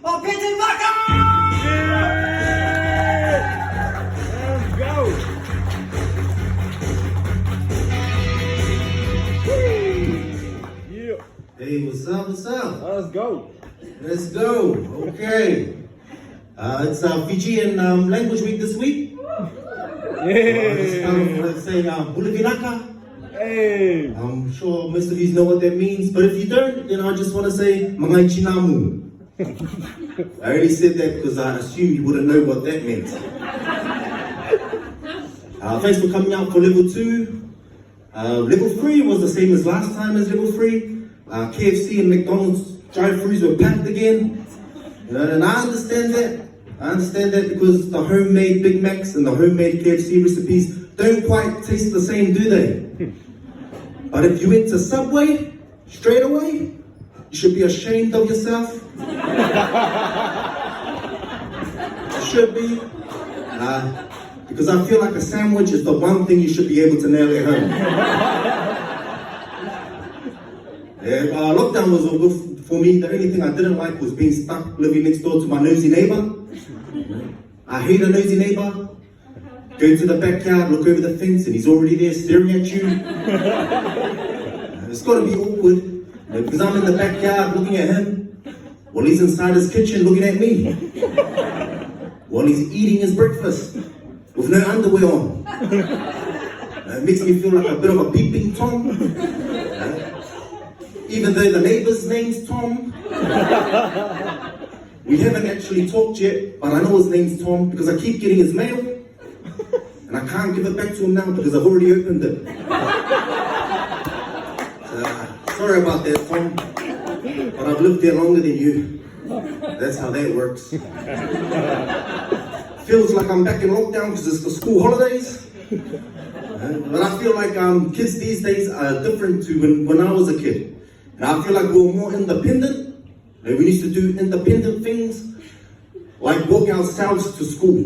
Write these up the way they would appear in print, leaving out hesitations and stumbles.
Opeti Vaka! Let's go! Yeah. Hey, what's up, what's up? Let's go. Let's go, okay. It's Fijian language week this week. I just kind of say Bulavinaka. Hey. I'm sure most of you know what that means, but if you don't, then I just want to say Mangai Chinamu. I only said that because I assumed you wouldn't know what that meant. Thanks for coming out for level 2. Level 3 was the same as last time as level 3. KFC and McDonald's drive-thrus were packed again. And I understand that. I understand that because the homemade Big Macs and the homemade KFC recipes don't quite taste the same, do they? But if you went to Subway straight away, you should be ashamed of yourself. You should be. Because I feel like a sandwich is the one thing you should be able to nail at home. Lockdown was all good for me. The only thing I didn't like was being stuck living next door to my nosy neighbor. I hate a nosy neighbor. Go to the backyard, look over the fence, and he's already there staring at you. It's got to be awkward because I'm in the backyard looking at him while he's inside his kitchen looking at me while he's eating his breakfast with no underwear on. It makes me feel like a bit of a peeping Tom. Even though the neighbor's name's Tom. We haven't actually talked yet, but I know his name's Tom because I keep getting his mail. And I can't give it back to him now because I've already opened it. Sorry about that, Tom. But I've lived there longer than you. That's how that works. Feels like I'm back in lockdown because it's the school holidays. But I feel like kids these days are different to when I was a kid. And I feel like we were more independent. We used to do independent things, like walk ourselves to school.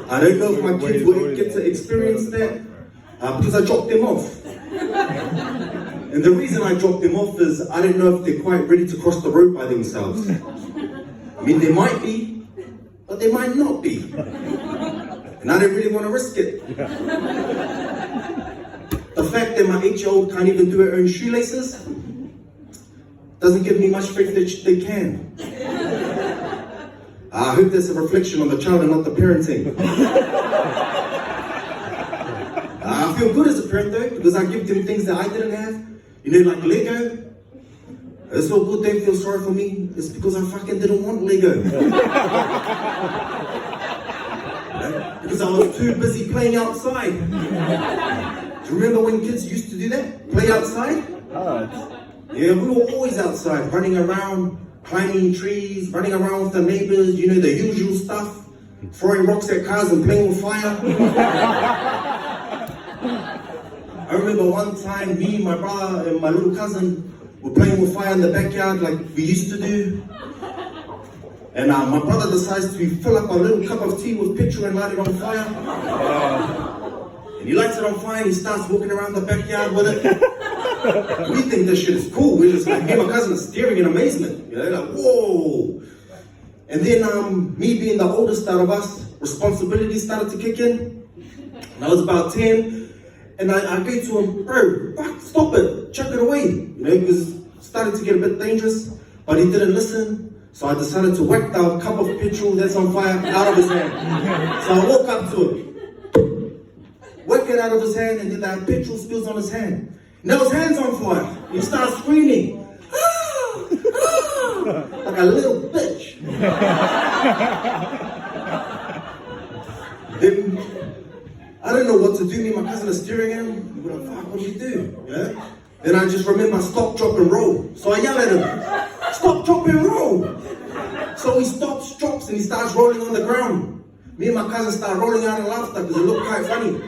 I don't know if my kids will get to experience that because I dropped them off. And the reason I dropped them off is I don't know if they're quite ready to cross the road by themselves. I mean, they might be, but they might not be. And I don't really want to risk it. The fact that my 8-year-old can't even do her own shoelaces doesn't give me much faith that they can. I hope that's a reflection on the child and not the parenting. I feel good as a parent though, because I give them things that I didn't have. You know, like Lego. It's so good they feel sorry for me. It's because I fucking didn't want Lego. Because I was too busy playing outside. Do you remember when kids used to do that? Play outside? Yeah, we were always outside, running around, climbing trees, running around with the neighbors, you know, the usual stuff. Throwing rocks at cars and playing with fire. I remember one time, me, my brother, and my little cousin were playing with fire in the backyard like we used to do. And my brother decides to fill up a little cup of tea with petrol and light it on fire. And he lights it on fire and he starts walking around the backyard with it. We think this shit is cool. We're just like, me and my cousin are staring in amazement. You know, like, whoa. And then me being the oldest out of us, responsibility started to kick in. And I was about 10. And I go to him, bro, fuck, stop it, chuck it away. You know, because it started to get a bit dangerous. But he didn't listen. So I decided to whack the cup of petrol that's on fire out of his hand. So I walk up to him, whack it out of his hand, and then that petrol spills on his hand. Now his hand's on fire. He starts screaming, ah, ah, like a little bitch. Then I don't know what to do. Me and my cousin are staring at him. We're like, fuck, what do you do? Yeah? Then I just remember stop, drop, and roll. So I yell at him, stop, drop, and roll. So he stops, drops, and he starts rolling on the ground. Me and my cousin start rolling out in laughter because it looked quite funny.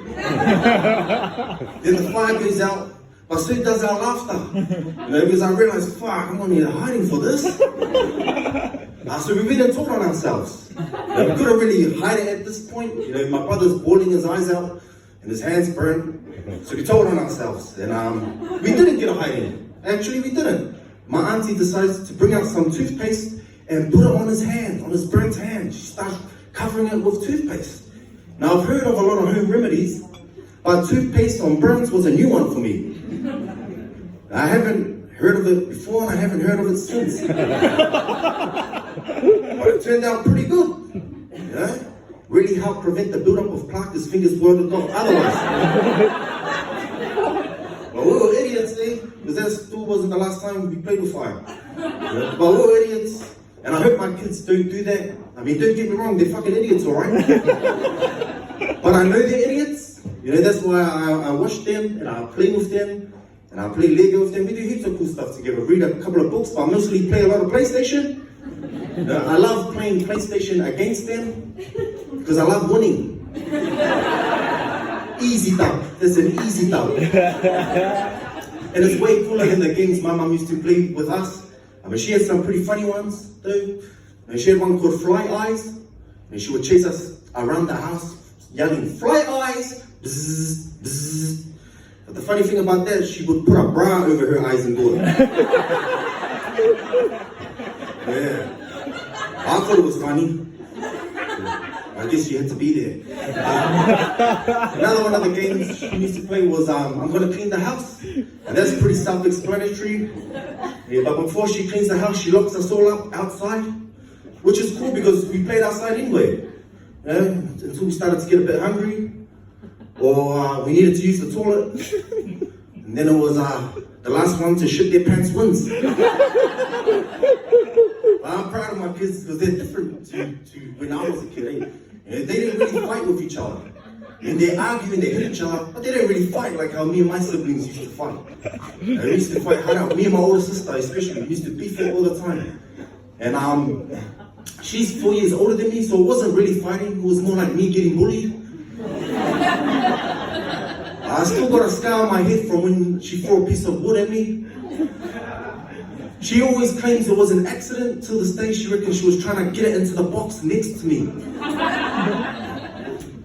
Then the fire goes out. But so does our laughter. You know, because I realized, fuck, I'm on here hiding for this. So we didn't talk on ourselves. You know, we couldn't really hide it at this point. You know, my brother's bawling his eyes out and his hands burned. So we told on ourselves. And we didn't get a hiding. Actually, we didn't. my auntie decides to bring out some toothpaste and put it on his hand, on his burnt hand. She starts covering it with toothpaste. Now, I've heard of a lot of home remedies, but toothpaste on burns was a new one for me. I haven't heard of it before, and I haven't heard of it since. But it turned out pretty good. Yeah? Really helped prevent the buildup of plaque, as fingers worded off otherwise. But we were idiots, eh? Because that still wasn't the last time we played with fire. Yeah? But we were idiots, and I hope my kids don't do that. I mean, don't get me wrong, they're fucking idiots, alright? But I know they're idiots. You know, that's why I watch them, and I play with them, and I play Lego with them. We do heaps of cool stuff together. Read a couple of books, but I mostly play a lot of PlayStation. I love playing PlayStation against them, because I love winning. Easy dub. That's an easy dub. And it's way cooler than the games my mum used to play with us. I mean, she had some pretty funny ones, though. And she had one called Fly Eyes, and she would chase us around the house, yelling, "Fly Eyes!" Bzzz, bzzz. But the funny thing about that, she would put a bra over her eyes and do it. Yeah. I thought it was funny. I guess you had to be there. Another one of the games she used to play was I'm gonna clean the house. And that's pretty self-explanatory. Yeah, but before she cleans the house, she locks us all up outside. Which is cool because we played outside anyway. Yeah? Until we started to get a bit hungry. Or we needed to use the toilet. And then it was the last one to shit their pants wins. I'm proud of my kids because they're different to when I was a kid. Eh? They didn't really fight with each other. And they argue and they hit each other, but they didn't really fight like how me and my siblings used to fight. We used to fight hard out. Me and my older sister especially, we used to beef it all the time. And she's 4 years older than me, so it wasn't really fighting. It was more like me getting bullied. I still got a scar on my head from when she threw a piece of wood at me. She always claims it was an accident till this day. She reckons she was trying to get it into the box next to me.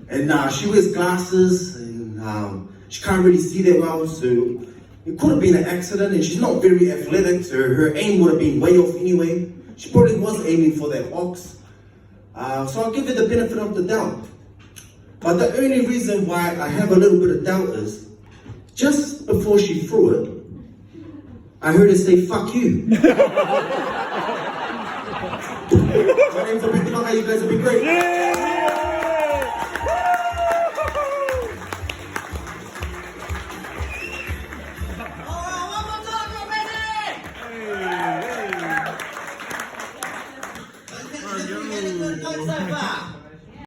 And she wears glasses and she can't really see that well, so it could have been an accident, and she's not very athletic, so her aim would have been way off anyway. She probably was aiming for that box. So I'll give her the benefit of the doubt. But the only reason why I have a little bit of doubt is, just before she threw it, I heard her say, "Fuck you." My name's Opeti, Vaka, you guys have been great. One more time, Opeti! Good so far.